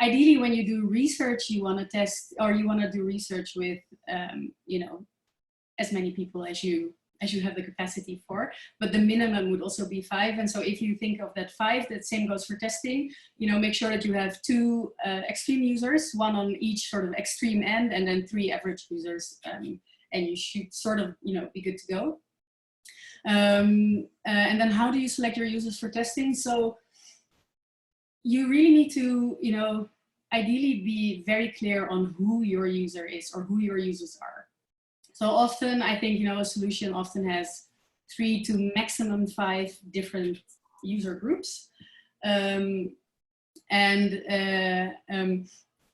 ideally, when you do research, you want to test, or you want to do research with, as many people as you have the capacity for. But the minimum would also be 5. And so if you think of that 5, that same goes for testing. Make sure that you have 2 extreme users, 1 on each sort of extreme end, and then 3 average users, and you should sort of, be good to go. And then how do you select your users for testing? So you really need to, ideally be very clear on who your user is or who your users are. So often, I think, a solution often has 3 to maximum 5 different user groups.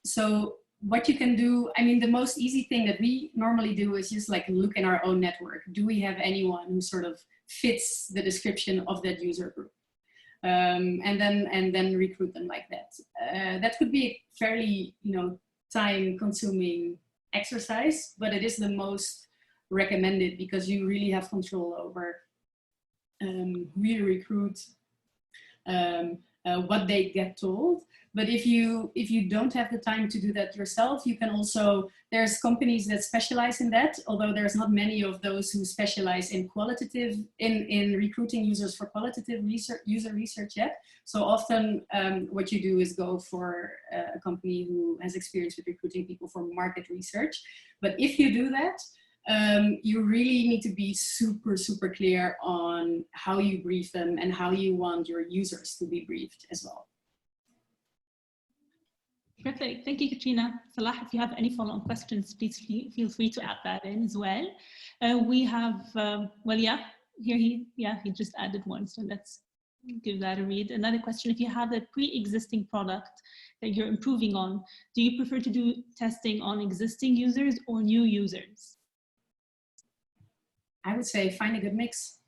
So what you can do, the most easy thing that we normally do is just like look in our own network. Do we have anyone who sort of fits the description of that user group? And then recruit them like that. That could be a fairly, time-consuming exercise, but it is the most recommended because you really have control over who you recruit, what they get told. But if you don't have the time to do that yourself, you can also, there's companies that specialize in that, although there's not many of those who specialize in qualitative, in recruiting users for qualitative user research yet. So often what you do is go for a company who has experience with recruiting people for market research. But if you do that, you really need to be super, super clear on how you brief them and how you want your users to be briefed as well. Perfect. Thank you, Katriena. Salah, if you have any follow-on questions, please feel free to add that in as well. We have, he just added one, so let's give that a read. Another question, if you have a pre-existing product that you're improving on, do you prefer to do testing on existing users or new users? I would say find a good mix.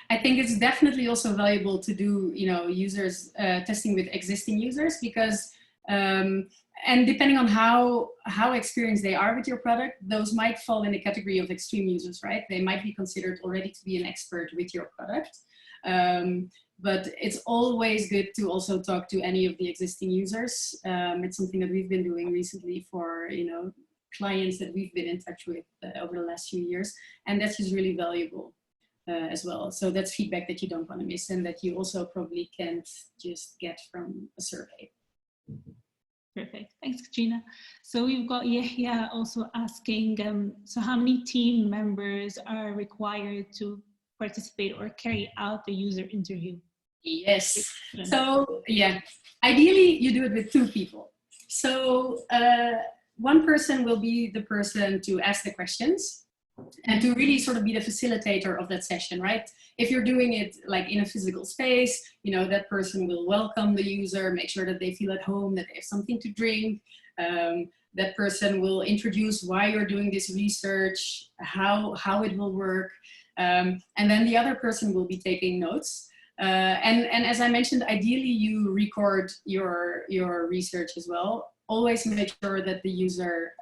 I think it's definitely also valuable to do, users testing with existing users because, and depending on how experienced they are with your product, those might fall in the category of extreme users, right? They might be considered already to be an expert with your product. But it's always good to also talk to any of the existing users. It's something that we've been doing recently for, clients that we've been in touch with over the last few years. And that's just really valuable as well. So that's feedback that you don't want to miss and that you also probably can't just get from a survey. Perfect. Thanks, Katriena. So we've got Yahya also asking, so how many team members are required to participate or carry out the user interview? Yes. So yeah, ideally you do it with 2 people. So one person will be the person to ask the questions and to really sort of be the facilitator of that session, right? If you're doing it like in a physical space, that person will welcome the user, make sure that they feel at home, that they have something to drink. That person will introduce why you're doing this research, how it will work. And then the other person will be taking notes. And as I mentioned, ideally you record your research as well. Always make sure that the user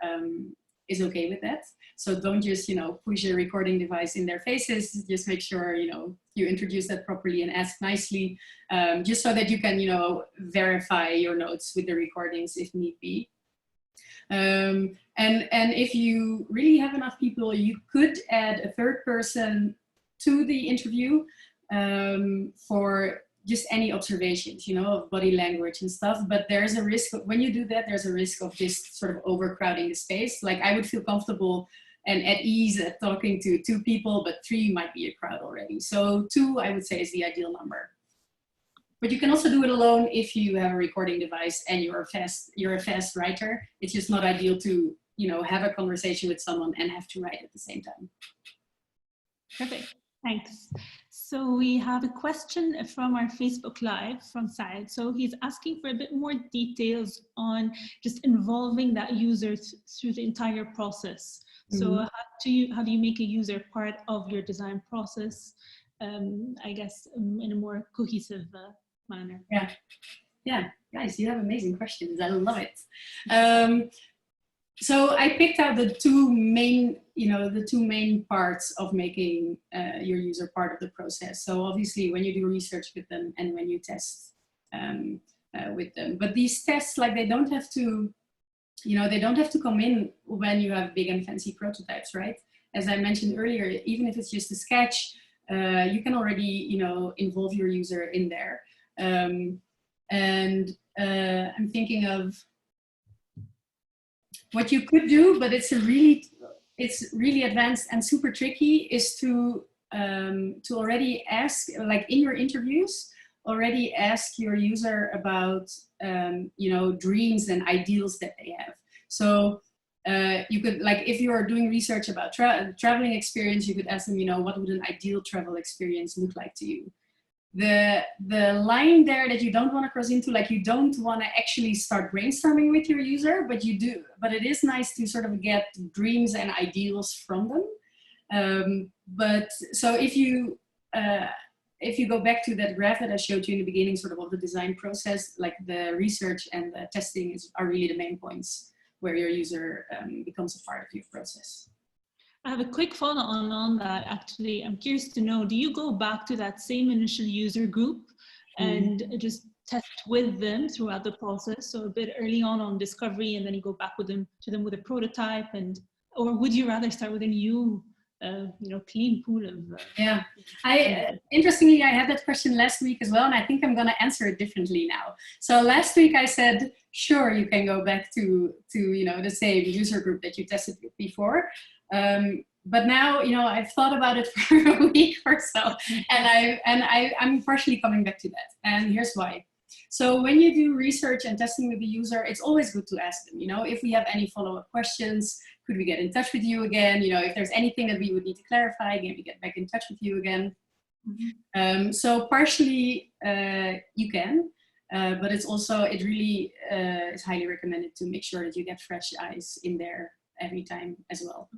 is okay with that. So don't just, push a recording device in their faces. Just make sure, you introduce that properly and ask nicely, just so that you can, verify your notes with the recordings if need be. And if you really have enough people, you could add a 3rd person to the interview for just any observations, of body language and stuff. But there's a risk of, when you do that, there's a risk of just sort of overcrowding the space. Like I would feel comfortable and at ease at talking to 2 people, but 3 might be a crowd already. So 2, I would say, is the ideal number. But you can also do it alone if you have a recording device and you're a fast writer. It's just not ideal to have a conversation with someone and have to write at the same time. Perfect, thanks. So we have a question from our Facebook Live from Syed. So he's asking for a bit more details on just involving that user through the entire process. So how do you make a user part of your design process, I guess, in a more cohesive manner? Yeah, guys, you have amazing questions. I love it. So I picked out the two main parts of making your user part of the process. So obviously when you do research with them and when you test with them. But these tests, like, they don't have to come in when you have big and fancy prototypes, right? As I mentioned earlier, even if it's just a sketch, you can already, involve your user in there. I'm thinking of what you could do, but it's really advanced and super tricky, is to already ask, like in your interviews, already ask your user about dreams and ideals that they have. So you could, like, if you are doing research about traveling experience, you could ask them, what would an ideal travel experience look like to you? The line there that you don't want to cross into, like, you don't want to actually start brainstorming with your user, but you do. But it is nice to sort of get dreams and ideals from them. But so if you go back to that graph that I showed you in the beginning, sort of the design process, like the research and the testing are really the main points where your user becomes a part of your process. I have a quick follow-on on that, actually. I'm curious to know, do you go back to that same initial user group and just test with them throughout the process? So a bit early on discovery, and then you go back to them with a prototype, or would you rather start with a new, clean pool of... Yeah, interestingly, I had that question last week as well, and I think I'm going to answer it differently now. So last week I said, sure, you can go back to the same user group that you tested with before. But now, I've thought about it for a week or so, and I'm partially coming back to that. And here's why. So when you do research and testing with the user, it's always good to ask them, if we have any follow-up questions, could we get in touch with you again? If there's anything that we would need to clarify, can we get back in touch with you again? So partially you can, but it really is highly recommended to make sure that you get fresh eyes in there every time as well.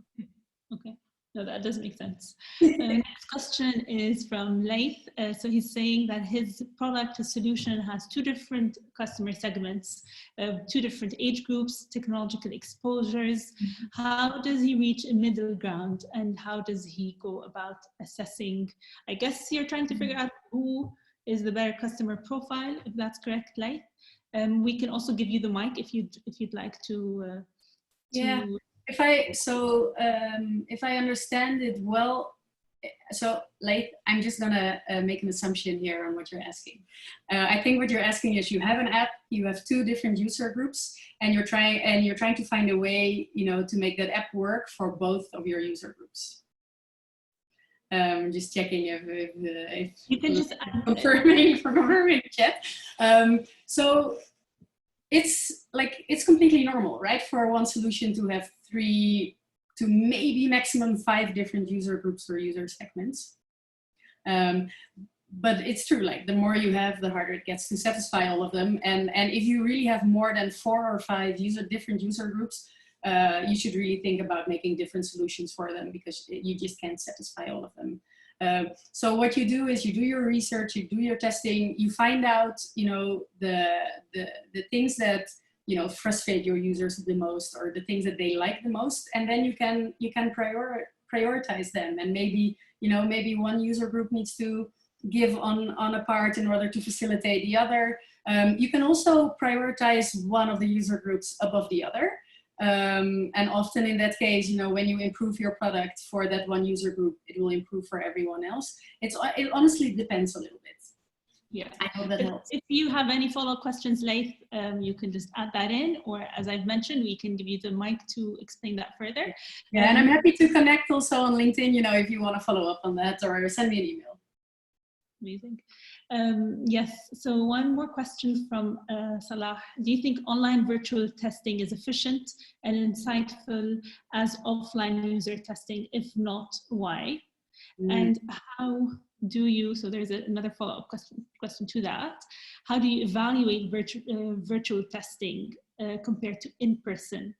Okay, no, that does make sense. The next question is from Laith. So he's saying that his product, his solution, has two different customer segments, two different age groups, technological exposures. How does he reach a middle ground, and how does he go about assessing? I guess you're trying to figure out who is the better customer profile, if that's correct, Laith. We can also give you the mic if you'd like to. Yeah. If I understand it well, so Laith, I'm just gonna make an assumption here on what you're asking. I think what you're asking is, you have an app, you have two different user groups, and you're trying to find a way, to make that app work for both of your user groups. Just checking if you can just confirming chat. So it's completely normal, right, for one solution to have 3 to maybe maximum 5 different user groups or user segments. But it's true, like, the more you have, the harder it gets to satisfy all of them. And if you really have more than 4 or 5 different user groups, you should really think about making different solutions for them, because you just can't satisfy all of them. So what you do is, you do your research, you do your testing, you find out, the things that, frustrate your users the most, or the things that they like the most, and then you can prioritize them. And maybe one user group needs to give on a part in order to facilitate the other. You can also prioritize one of the user groups above the other. And often in that case, when you improve your product for that one user group, it will improve for everyone else. It honestly depends a little bit. Yeah, I hope that helps. If you have any follow-up questions, Laith, you can just add that in, or as I've mentioned, we can give you the mic to explain that further. Yeah, and I'm happy to connect also on LinkedIn, if you want to follow up on that, or send me an email. Amazing. Yes, so one more question from Salah. Do you think online virtual testing is efficient and insightful as offline user testing? If not, why? And how do you, so there's another follow-up question to that. How do you evaluate virtual testing compared to in-person?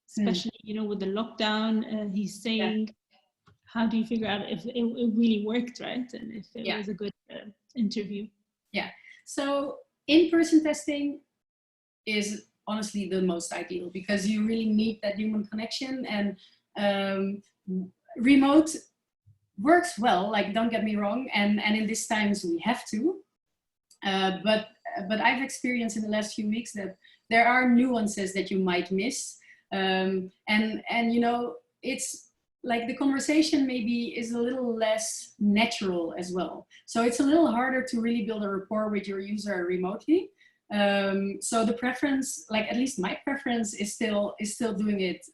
Especially, you know, with the lockdown, he's saying, how do you figure out if it really worked, right? And if it was a good interview? Yeah. So in-person testing is honestly the most ideal because you really need that human connection, and remote works well, like, don't get me wrong. And in these times we have to, but I've experienced in the last few weeks that there are nuances that you might miss. And you know, it's like the conversation maybe is a little less natural as well. So it's a little harder to really build a rapport with your user remotely. So the preference, like at least my preference, is still doing it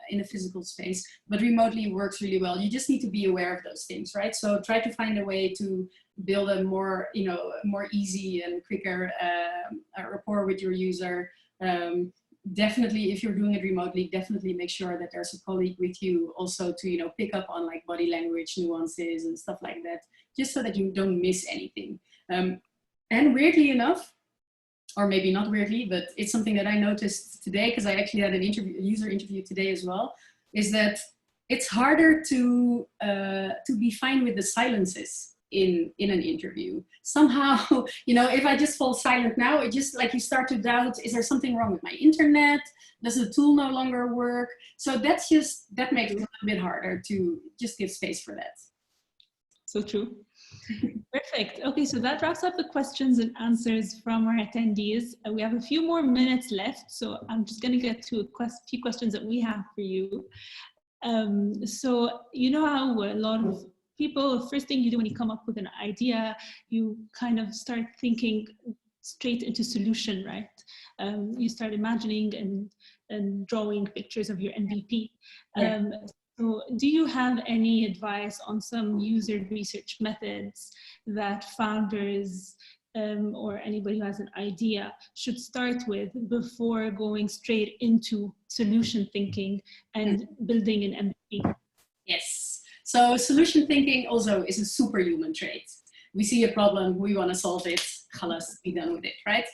in a physical space, but remotely works really well. You just need to be aware of those things, right? So try to find a way to build a more, you know, more easy and quicker rapport with your user. Definitely, if you're doing it remotely, definitely make sure that there's a colleague with you also to, you know, pick up on like body language nuances and stuff like that, just so that you don't miss anything. And weirdly enough, or maybe not weirdly, but it's something that I noticed today, because I actually had a user interview today as well, is that it's harder to be fine with the silences in an interview. Somehow, you know, if I just fall silent now, it just, like, you start to doubt, is there something wrong with my internet? Does the tool no longer work? So that makes it a little bit harder to just give space for that. So true. Perfect. Okay, so that wraps up the questions and answers from our attendees. We have a few more minutes left, so I'm just going to get to a few questions that we have for you. So you know how a lot of people, first thing you do when you come up with an idea, you kind of start thinking straight into solution, right? You start imagining and drawing pictures of your MVP. So do you have any advice on some user research methods that founders or anybody who has an idea should start with before going straight into solution thinking and building an MVP? Yes. So solution thinking also is a superhuman trait. We see a problem, we want to solve it, let's be done with it, right?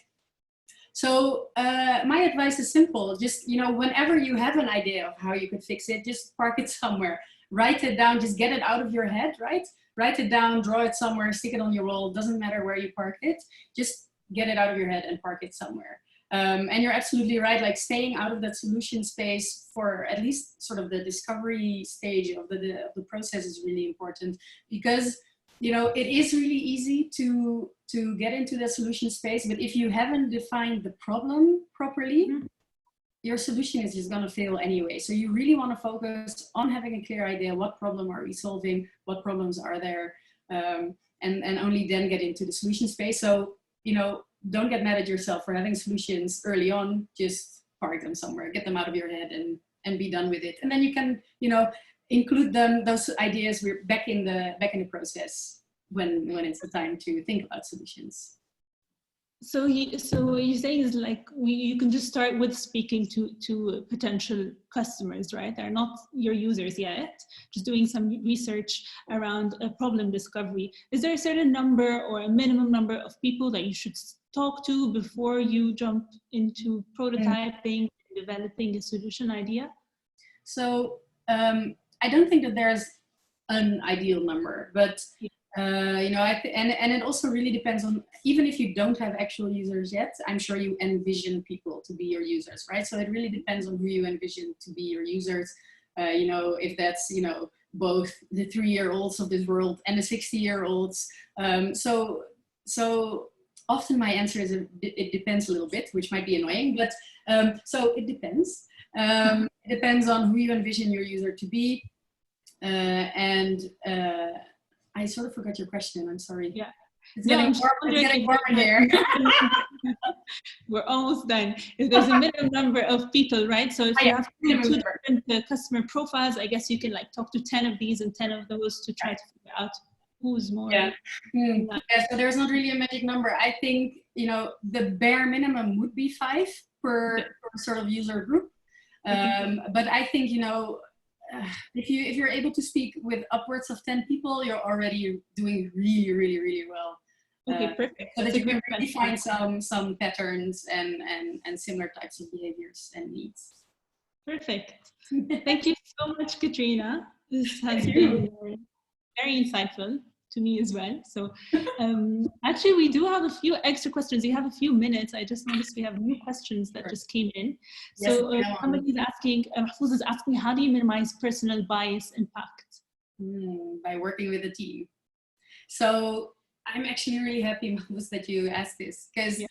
So my advice is simple. Just, you know, whenever you have an idea of how you could fix it, just park it somewhere. Write it down, just get it out of your head, right? Write it down, draw it somewhere, stick it on your wall. Doesn't matter where you park it. Just get it out of your head and park it somewhere. And you're absolutely right, like staying out of that solution space for at least sort of the discovery stage of the process is really important, because, you know, it is really easy to get into the solution space, but if you haven't defined the problem properly, your solution is just going to fail anyway. So you really want to focus on having a clear idea, what problem are we solving, what problems are there, and only then get into the solution space. So, you know, don't get mad at yourself for having solutions early on. Just park them somewhere, get them out of your head, and be done with it. And then you can, you know, include those ideas back in the process when it's the time to think about solutions. So what you're saying is, like, you can just start with speaking to potential customers, right? They're not your users yet, just doing some research around a problem discovery. Is there a certain number or a minimum number of people that you should talk to before you jump into prototyping, developing a solution idea? So I don't think that there's an ideal number, but you know, and it also really depends on, even if you don't have actual users yet, I'm sure you envision people to be your users, right? So it really depends on who you envision to be your users. You know, if that's, you know, both the 3-year-olds of this world and the 60-year-olds. So often my answer is it depends a little bit, which might be annoying, but so it depends. It depends on who you envision your user to be. I sort of forgot your question, I'm sorry. Yeah. It's getting warm in here. We're almost done. If there's a minimum number of people, right? So if you have two different customer profiles, I guess you can like talk to 10 of these and 10 of those to try to figure out who's more. Yeah. Yeah, so there's not really a magic number. I think, you know, the bare minimum would be 5 per sort of user group. But I think, you know, if you're able to speak with upwards of 10 people, you're already doing really, really, really well. Okay, perfect. So that you can really find some patterns and similar types of behaviors and needs. Perfect. Thank you so much, Katriena. This has been very insightful to me as well. So actually, we do have a few extra questions. You have a few minutes. I just noticed we have new questions that just came in. So somebody's asking, Mahfouz is asking, how do you minimize personal bias impact? By working with a team. So I'm actually really happy, Mahfouz, that you asked this, because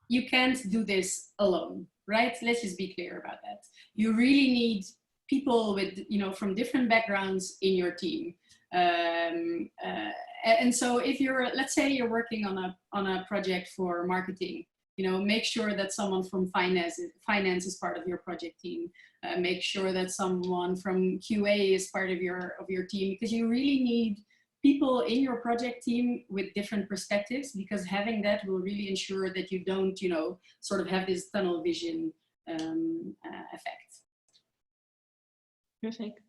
you can't do this alone, right? Let's just be clear about that. You really need people with, you know, from different backgrounds in your team. And so if you're, let's say you're working on a project for marketing, you know, make sure that someone from finance is part of your project team. Make sure that someone from QA is part of your team, because you really need people in your project team with different perspectives, because having that will really ensure that you don't, you know, sort of have this tunnel vision effect. Perfect.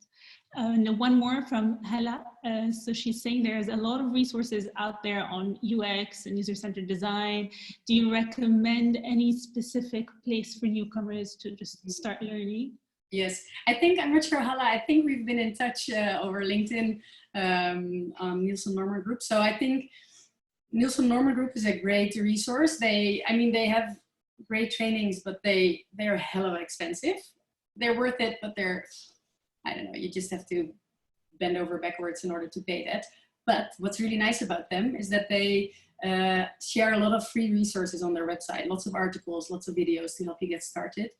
And one more from Hala. So she's saying there's a lot of resources out there on UX and user-centered design. Do you recommend any specific place for newcomers to just start learning? Yes, I think, I'm not sure, Hala, I think we've been in touch over LinkedIn on Nielsen Norman Group. So I think Nielsen Norman Group is a great resource. I mean, they have great trainings, but they're hella expensive. They're worth it, but they're, I don't know, you just have to bend over backwards in order to pay that. But what's really nice about them is that they share a lot of free resources on their website, lots of articles, lots of videos to help you get started.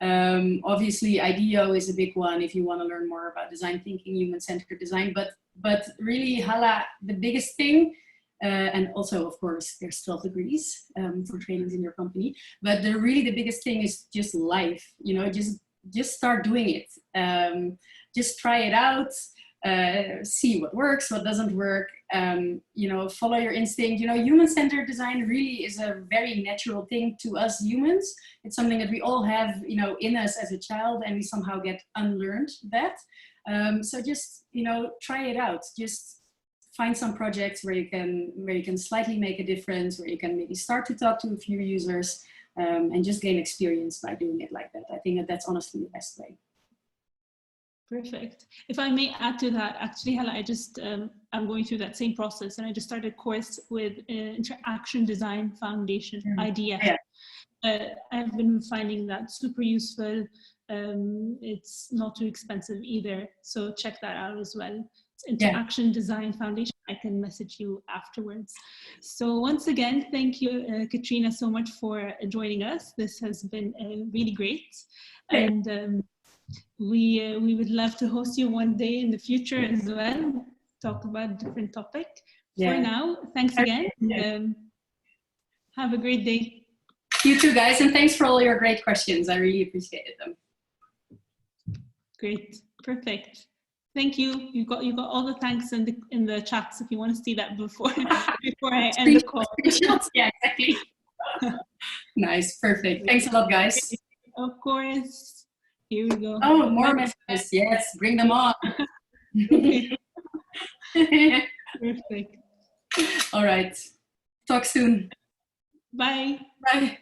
Obviously, IDEO is a big one if you want to learn more about design thinking, human-centered design. But really, Hala, the biggest thing, and also, of course, there's 12 degrees for trainings in your company. But really, the biggest thing is just life. You know, just start doing it. Just try it out. See what works, what doesn't work. You know, follow your instinct. You know, human-centered design really is a very natural thing to us humans. It's something that we all have, you know, in us as a child, and we somehow get unlearned that. So just, you know, try it out. Just find some projects where you can slightly make a difference, where you can maybe start to talk to a few users, and just gain experience by doing it like that. I think that's honestly the best way. Perfect. If I may add to that, actually, Hala, I just, I'm going through that same process, and I just started a course with Interaction Design Foundation, IDF. Yeah. I've been finding that super useful. It's not too expensive either, so check that out as well. It's Interaction Design Foundation. I can message you afterwards. So once again, thank you, Katriena, so much for joining us. This has been really great. And we would love to host you one day in the future as well, talk about a different topic. For now, thanks again. Have a great day. You too, guys, and thanks for all your great questions. I really appreciated them. Great, perfect. Thank you. You got all the thanks in the chats if you want to see that before I end the call. Yeah, exactly. Nice, perfect. Thanks a lot, guys. Of course. Here we go. Oh, more messages. Yes, bring them on. Perfect. All right. Talk soon. Bye. Bye.